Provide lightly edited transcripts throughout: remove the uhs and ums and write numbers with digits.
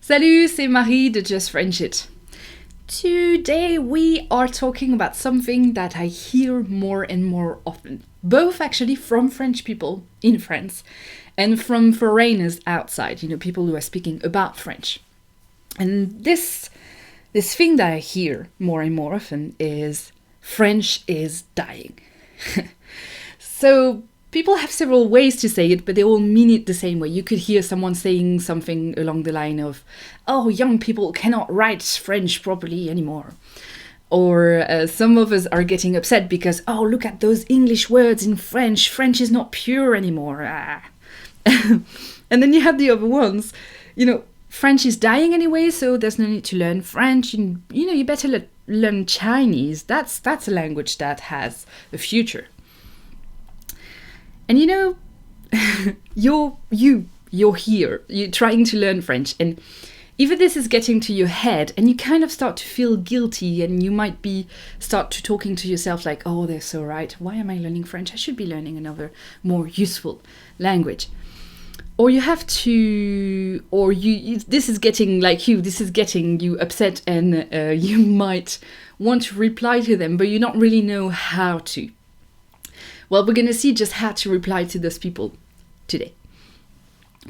Salut, c'est Marie de Just French It. Today we are talking about something that I hear more and more often, both actually from French people in France and from foreigners outside, people who are speaking about French. And this thing that I hear more and more often is French is dying. So people have several ways to say it, but they all mean it the same way. You could hear someone saying something along the line of, oh, young people cannot write French properly anymore. Or some of us are getting upset because, oh, look at those English words in French. French is not pure anymore. And then you have the other ones, French is dying anyway, so there's no need to learn French. You better learn Chinese. That's a language that has a future. And you're here, you're trying to learn French, and either this is getting to your head and you kind of start to feel guilty, and you might start to talking to yourself like, oh, they're so right. Why am I learning French? I should be learning another more useful language. Or you have to, or this is getting you upset, and you might want to reply to them, but you don't really know how to. Well, we're going to see just how to reply to those people today.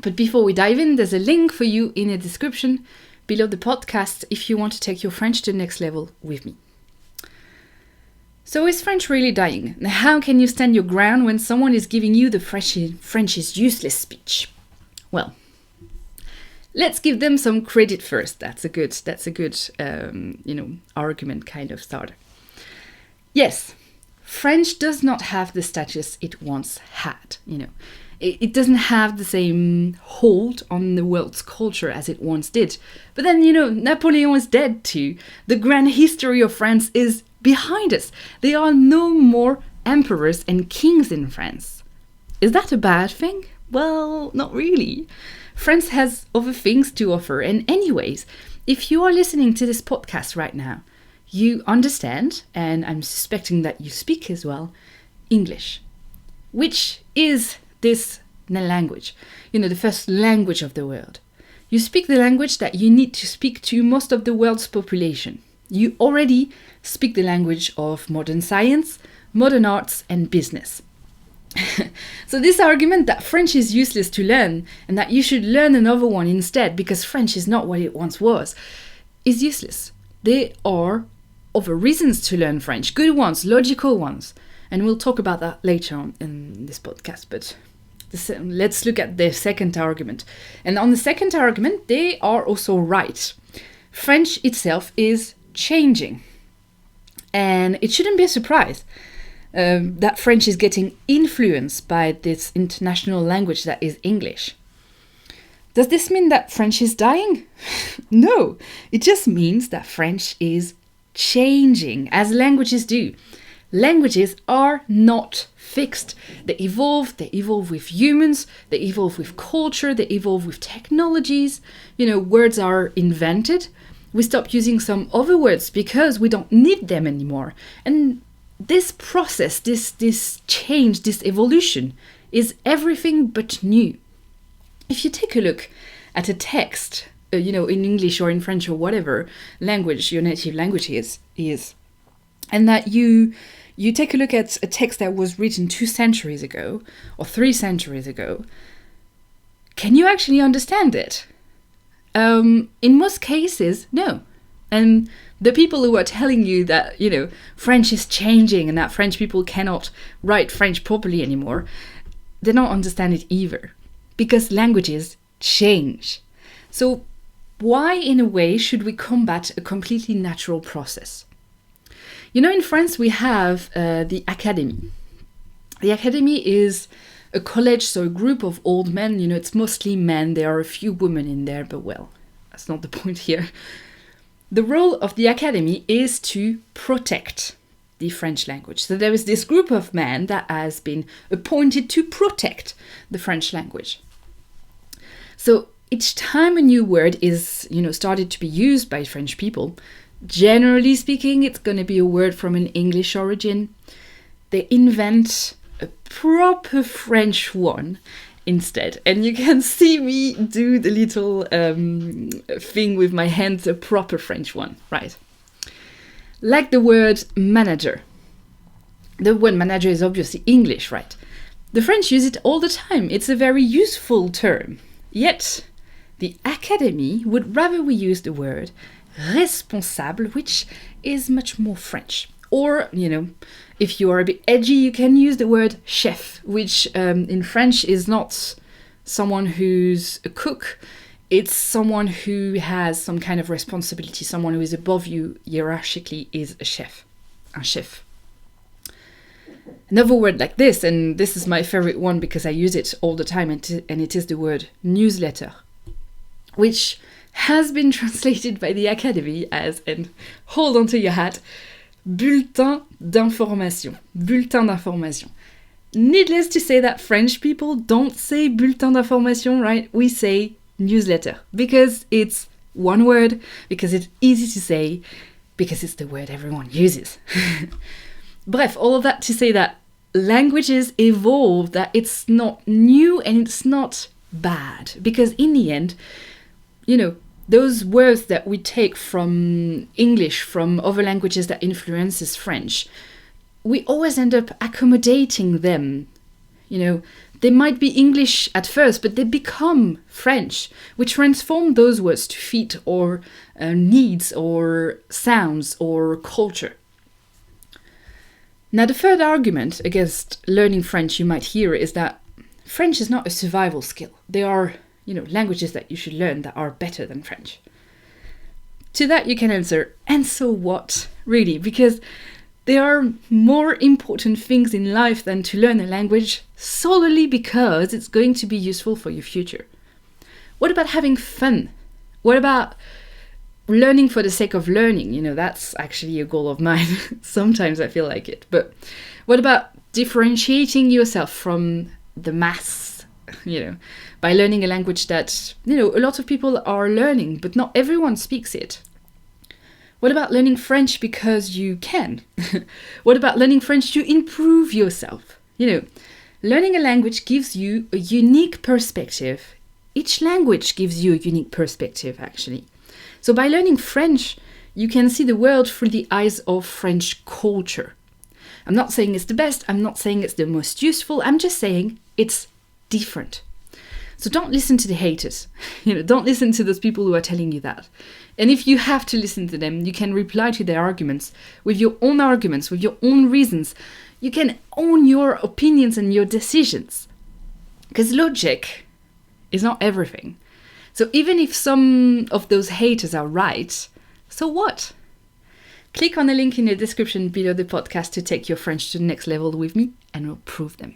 But before we dive in, there's a link for you in the description below the podcast if you want to take your French to the next level with me. So is French really dying? How can you stand your ground when someone is giving you the French is useless speech? Well, let's give them some credit first. That's a good argument kind of starter. Yes. French does not have the status it once had, It doesn't have the same hold on the world's culture as it once did. But then, Napoleon is dead too. The grand history of France is behind us. There are no more emperors and kings in France. Is that a bad thing? Well, not really. France has other things to offer. And anyways, if you are listening to this podcast right now, you understand, and I'm suspecting that you speak as well, English, which is this language, the first language of the world. You speak the language that you need to speak to most of the world's population. You already speak the language of modern science, modern arts, and business. So this argument that French is useless to learn and that you should learn another one instead because French is not what it once was, is useless. There are other reasons to learn French, good ones, logical ones, and we'll talk about that later on in this podcast. But let's look at the second argument. And on the second argument, they are also right. French itself is changing, and it shouldn't be a surprise that French is getting influenced by this international language that is English. Does this mean that French is dying? No, it just means that French is changing, as languages do. Languages are not fixed. They evolve with humans, they evolve with culture, they evolve with technologies. Words are invented. We stop using some other words because we don't need them anymore. And this process, this change, this evolution is everything but new. If you take a look at a text, in English or in French or whatever language your native language is, and that you take a look at a text that was written 2 centuries ago or 3 centuries ago, can you actually understand it? In most cases, no. And the people who are telling you that, French is changing and that French people cannot write French properly anymore, they don't understand it either, because languages change. So why, in a way, should we combat a completely natural process? In France, we have the Académie. The Académie is a college, so a group of old men. It's mostly men. There are a few women in there, but well, that's not the point here. The role of the Académie is to protect the French language. So there is this group of men that has been appointed to protect the French language. So each time a new word is, started to be used by French people, generally speaking, it's going to be a word from an English origin. They invent a proper French one, instead. And you can see me do the little thing with my hands, a proper French one, right? Like the word manager. The word manager is obviously English, right? The French use it all the time. It's a very useful term. Yet, the Académie would rather we use the word responsable, which is much more French. Or, if you are a bit edgy, you can use the word chef, which in French is not someone who's a cook. It's someone who has some kind of responsibility. Someone who is above you hierarchically is a chef. Un chef. Another word like this, and this is my favorite one because I use it all the time, and it is the word newsletter, which has been translated by the Académie as, and hold on to your hat, bulletin d'information. Bulletin d'information. Needless to say that French people don't say bulletin d'information, right? We say newsletter because it's one word, because it's easy to say, because it's the word everyone uses. Bref, all of that to say that languages evolve, that it's not new and it's not bad. Because in the end, those words that we take from English, from other languages that influences French, we always end up accommodating them. They might be English at first, but they become French. We transform those words to fit our needs or sounds or culture. Now, the third argument against learning French you might hear is that French is not a survival skill. There are, languages that you should learn that are better than French. To that you can answer, and so what, really? Because there are more important things in life than to learn a language solely because it's going to be useful for your future. What about having fun? What about learning for the sake of learning? That's actually a goal of mine. Sometimes I feel like it. But what about differentiating yourself from the mass, by learning a language that, a lot of people are learning, but not everyone speaks it? What about learning French because you can? What about learning French to improve yourself? Learning a language gives you a unique perspective. Each language gives you a unique perspective, actually. So by learning French, you can see the world through the eyes of French culture. I'm not saying it's the best, I'm not saying it's the most useful, I'm just saying it's different. So don't listen to the haters. Don't listen to those people who are telling you that. And if you have to listen to them, you can reply to their arguments, with your own reasons. You can own your opinions and your decisions. Because logic is not everything. So even if some of those haters are right, so what? Click on the link in the description below the podcast to take your French to the next level with me, and we'll prove them.